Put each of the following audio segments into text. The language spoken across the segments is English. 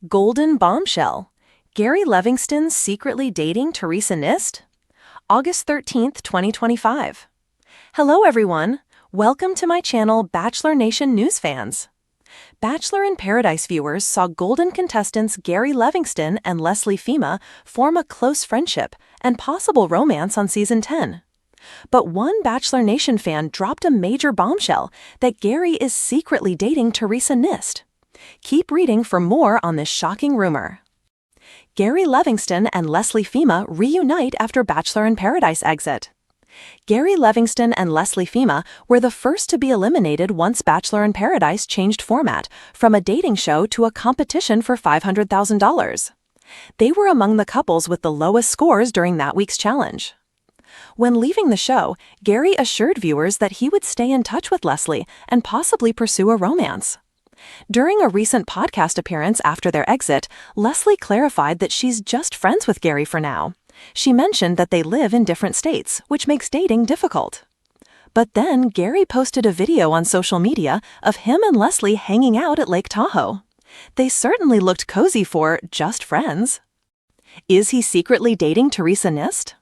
Golden Bombshell. Gary Levingston secretly dating Theresa Nist? August 13th, 2025. Hello everyone. Welcome to my channel Bachelor Nation News fans. Bachelor in Paradise viewers saw Golden contestants Gary Levingston and Leslie Fhima form a close friendship and possible romance on season 10. But one Bachelor Nation fan dropped a major bombshell that Gary is secretly dating Theresa Nist. Keep reading for more on this shocking rumor. Gary Levingston and Leslie Fhima reunite after Bachelor in Paradise exit. Gary Levingston and Leslie Fhima were the first to be eliminated once Bachelor in Paradise changed format from a dating show to a competition for $500,000. They were among the couples with the lowest scores during that week's challenge. When leaving the show, Gary assured viewers that he would stay in touch with Leslie and possibly pursue a romance. During a recent podcast appearance after their exit, Leslie clarified that she's just friends with Gary for now. She mentioned that they live in different states, which makes dating difficult. But then Gary posted a video on social media of him and Leslie hanging out at Lake Tahoe. They certainly looked cozy for just friends. Is he secretly dating Theresa Nist?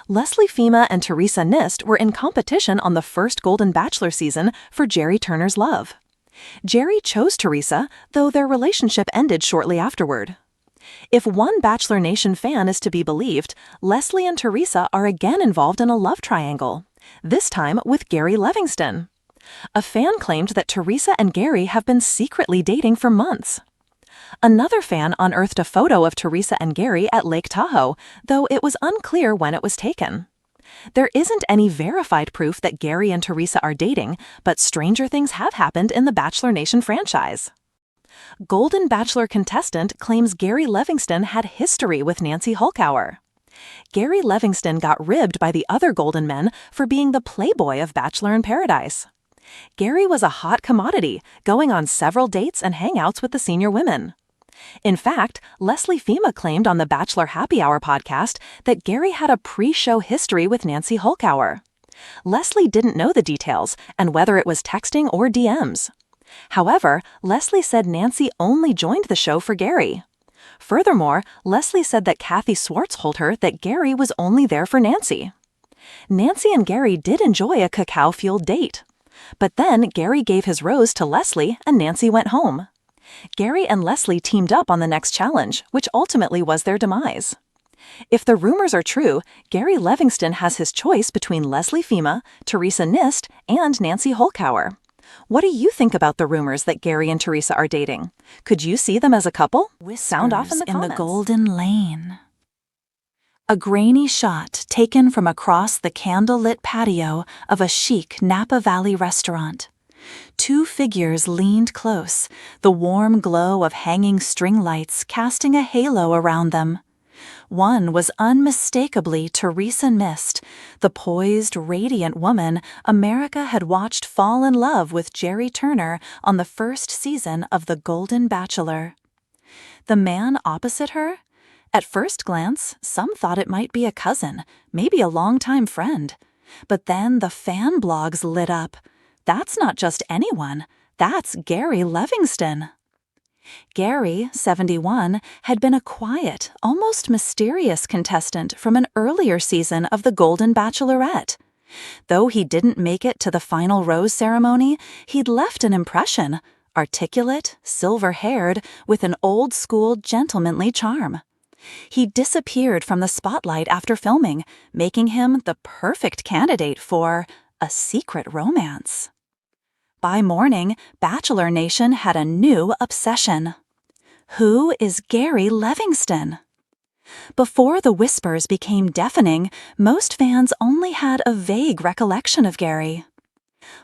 Leslie Fhima and Theresa Nist were in competition on the first Golden Bachelor season for Jerry Turner's love. Jerry chose Theresa, though their relationship ended shortly afterward. If one Bachelor Nation fan is to be believed, Leslie and Theresa are again involved in a love triangle, this time with Gary Levingston. A fan claimed that Theresa and Gary have been secretly dating for months. Another fan unearthed a photo of Theresa and Gary at Lake Tahoe, though it was unclear when it was taken. There isn't any verified proof that Gary and Theresa are dating, but stranger things have happened in the Bachelor Nation franchise. Golden Bachelor contestant claims Gary Levingston had history with Nancy Holkauer. Gary Levingston got ribbed by the other Golden men for being the playboy of Bachelor in Paradise. Gary was a hot commodity, going on several dates and hangouts with the senior women. In fact, Leslie Fhima claimed on the Bachelor Happy Hour podcast that Gary had a pre-show history with Nancy Holkauer. Leslie didn't know the details and whether it was texting or DMs. However, Leslie said Nancy only joined the show for Gary. Furthermore, Leslie said that Kathy Swartz told her that Gary was only there for Nancy. Nancy and Gary did enjoy a cacao-fueled date. But then Gary gave his rose to Leslie and Nancy went home. Gary and Leslie teamed up on the next challenge, which ultimately was their demise. If the rumors are true, Gary Levingston has his choice between Leslie Fhima, Theresa Nist, and Nancy Holkauer. What do you think about the rumors that Gary and Theresa are dating? Could you see them as a couple? Sound off in the comments. In the Golden Lane. A grainy shot taken from across the candlelit patio of a chic Napa Valley restaurant. Two figures leaned close, the warm glow of hanging string lights casting a halo around them. One was unmistakably Theresa Nist, the poised, radiant woman America had watched fall in love with Jerry Turner on the first season of The Golden Bachelor. The man opposite her? At first glance, some thought it might be a cousin, maybe a longtime friend. But then the fan blogs lit up. That's not just anyone, that's Gary Levingston. Gary, 71, had been a quiet, almost mysterious contestant from an earlier season of The Golden Bachelorette. Though he didn't make it to the final rose ceremony, he'd left an impression, articulate, silver-haired, with an old-school, gentlemanly charm. He disappeared from the spotlight after filming, making him the perfect candidate for a secret romance. By morning, Bachelor Nation had a new obsession. Who is Gary Levingston? Before the whispers became deafening, most fans only had a vague recollection of Gary.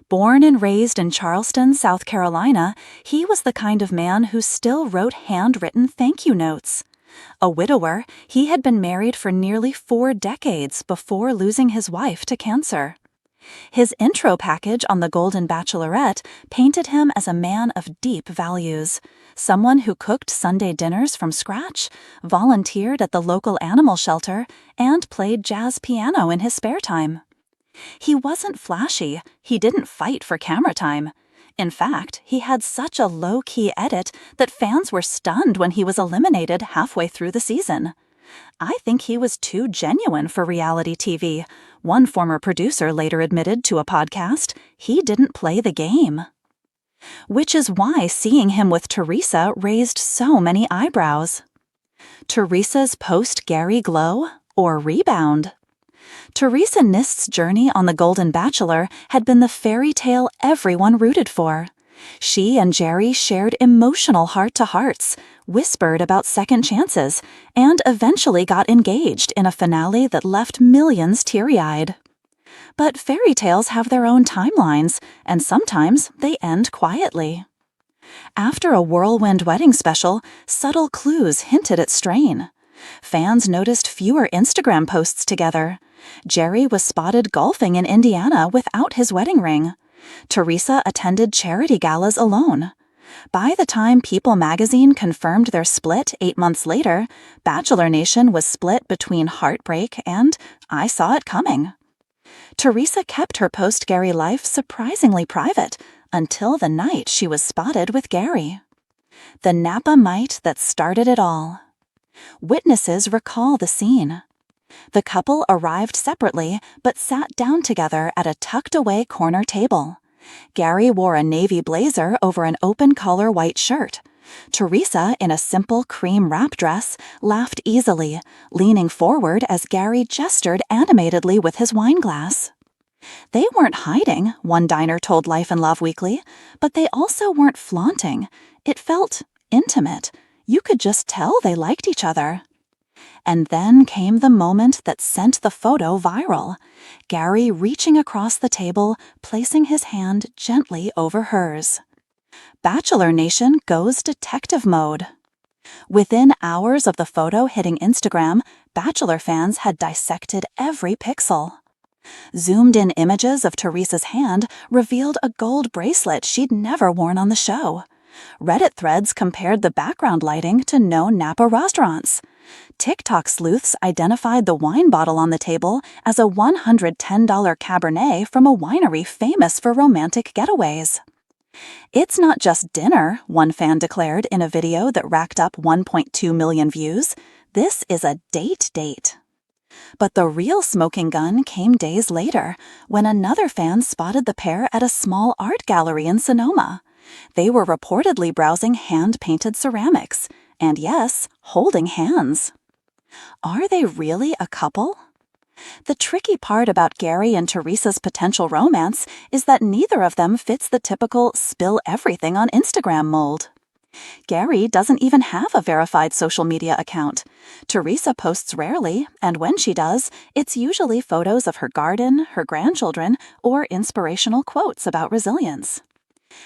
Born and raised in Charleston, South Carolina, he was the kind of man who still wrote handwritten thank you notes. A widower, he had been married for nearly 4 decades before losing his wife to cancer. His intro package on The Golden Bachelorette painted him as a man of deep values, someone who cooked Sunday dinners from scratch, volunteered at the local animal shelter, and played jazz piano in his spare time. He wasn't flashy, he didn't fight for camera time. In fact, he had such a low-key edit that fans were stunned when he was eliminated halfway through the season. I think he was too genuine for reality TV. One former producer later admitted to a podcast he didn't play the game. Which is why seeing him with Theresa raised so many eyebrows. Theresa's post-Gary glow or rebound? Theresa Nist's journey on The Golden Bachelor had been the fairy tale everyone rooted for. She and Jerry shared emotional heart-to-hearts, whispered about second chances, and eventually got engaged in a finale that left millions teary-eyed. But fairy tales have their own timelines, and sometimes they end quietly. After a whirlwind wedding special, subtle clues hinted at strain. Fans noticed fewer Instagram posts together. Jerry was spotted golfing in Indiana without his wedding ring. Theresa attended charity galas alone. By the time People magazine confirmed their split 8 months later, Bachelor Nation was split between Heartbreak and I Saw It Coming. Theresa kept her post-Gary life surprisingly private until the night she was spotted with Gary. The Napa mite that started it all. Witnesses recall the scene. The couple arrived separately but sat down together at a tucked-away corner table. Gary wore a navy blazer over an open-collar white shirt. Theresa, in a simple cream wrap dress, laughed easily, leaning forward as Gary gestured animatedly with his wine glass. They weren't hiding, one diner told Life and Love Weekly, but they also weren't flaunting. It felt intimate. You could just tell they liked each other. And then came the moment that sent the photo viral. Gary reaching across the table, placing his hand gently over hers. Bachelor Nation goes detective mode. Within hours of the photo hitting Instagram, Bachelor fans had dissected every pixel. Zoomed-in images of Theresa's hand revealed a gold bracelet she'd never worn on the show. Reddit threads compared the background lighting to known Napa restaurants. TikTok sleuths identified the wine bottle on the table as a $110 Cabernet from a winery famous for romantic getaways. It's not just dinner, one fan declared in a video that racked up 1.2 million views. This is a date. But the real smoking gun came days later, when another fan spotted the pair at a small art gallery in Sonoma. They were reportedly browsing hand-painted ceramics, and yes, holding hands. Are they really a couple? The tricky part about Gary and Theresa's potential romance is that neither of them fits the typical spill everything on Instagram mold. Gary doesn't even have a verified social media account. Theresa posts rarely, and when she does, it's usually photos of her garden, her grandchildren, or inspirational quotes about resilience.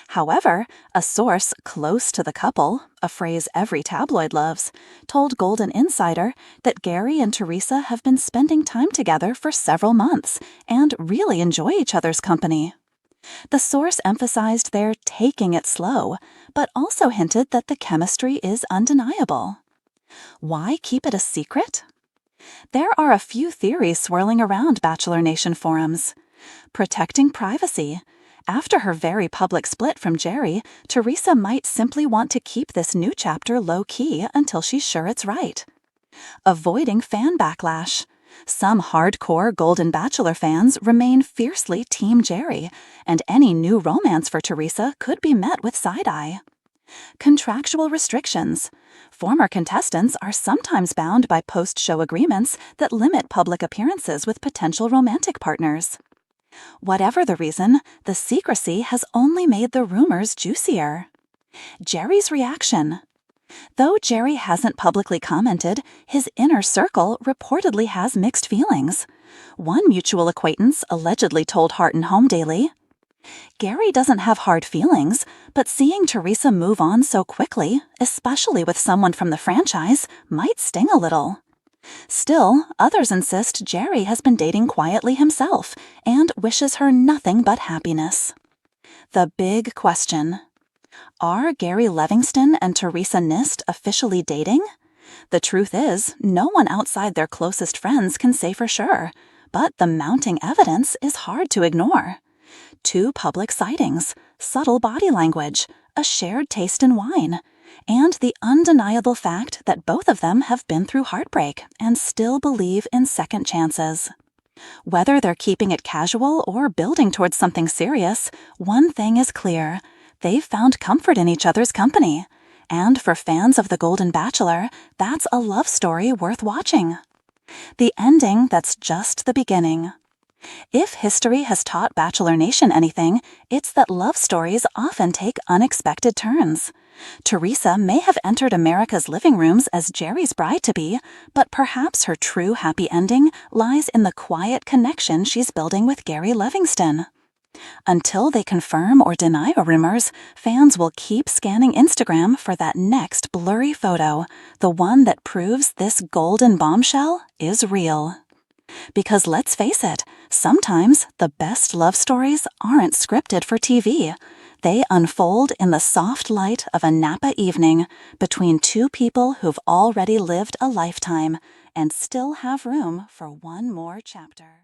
However, a source close to the couple, a phrase every tabloid loves, told Golden Insider that Gary and Theresa have been spending time together for several months and really enjoy each other's company. The source emphasized they're taking it slow, but also hinted that the chemistry is undeniable. Why keep it a secret? There are a few theories swirling around Bachelor Nation forums. Protecting privacy. After her very public split from Jerry, Theresa might simply want to keep this new chapter low-key until she's sure it's right. Avoiding fan backlash. Some hardcore Golden Bachelor fans remain fiercely Team Jerry, and any new romance for Theresa could be met with side-eye. Contractual restrictions. Former contestants are sometimes bound by post-show agreements that limit public appearances with potential romantic partners. Whatever the reason, the secrecy has only made the rumors juicier. Jerry's reaction. Though Jerry hasn't publicly commented, his inner circle reportedly has mixed feelings. One mutual acquaintance allegedly told Heart and Home Daily, "Gary doesn't have hard feelings, but seeing Theresa move on so quickly, especially with someone from the franchise, might sting a little." Still, others insist Jerry has been dating quietly himself and wishes her nothing but happiness. The big question. Are Gary Levingston and Theresa Nist officially dating? The truth is, no one outside their closest friends can say for sure, but the mounting evidence is hard to ignore. 2 public sightings, subtle body language, a shared taste in wine, and the undeniable fact that both of them have been through heartbreak and still believe in second chances. Whether they're keeping it casual or building towards something serious, one thing is clear: they've found comfort in each other's company. And for fans of The Golden Bachelor, that's a love story worth watching. The ending that's just the beginning. If history has taught Bachelor Nation anything, it's that love stories often take unexpected turns. Theresa may have entered America's living rooms as Jerry's bride-to-be, but perhaps her true happy ending lies in the quiet connection she's building with Gary Levingston. Until they confirm or deny rumors, fans will keep scanning Instagram for that next blurry photo, the one that proves this golden bombshell is real. Because let's face it, sometimes the best love stories aren't scripted for TV. They unfold in the soft light of a Napa evening between 2 people who've already lived a lifetime and still have room for one more chapter.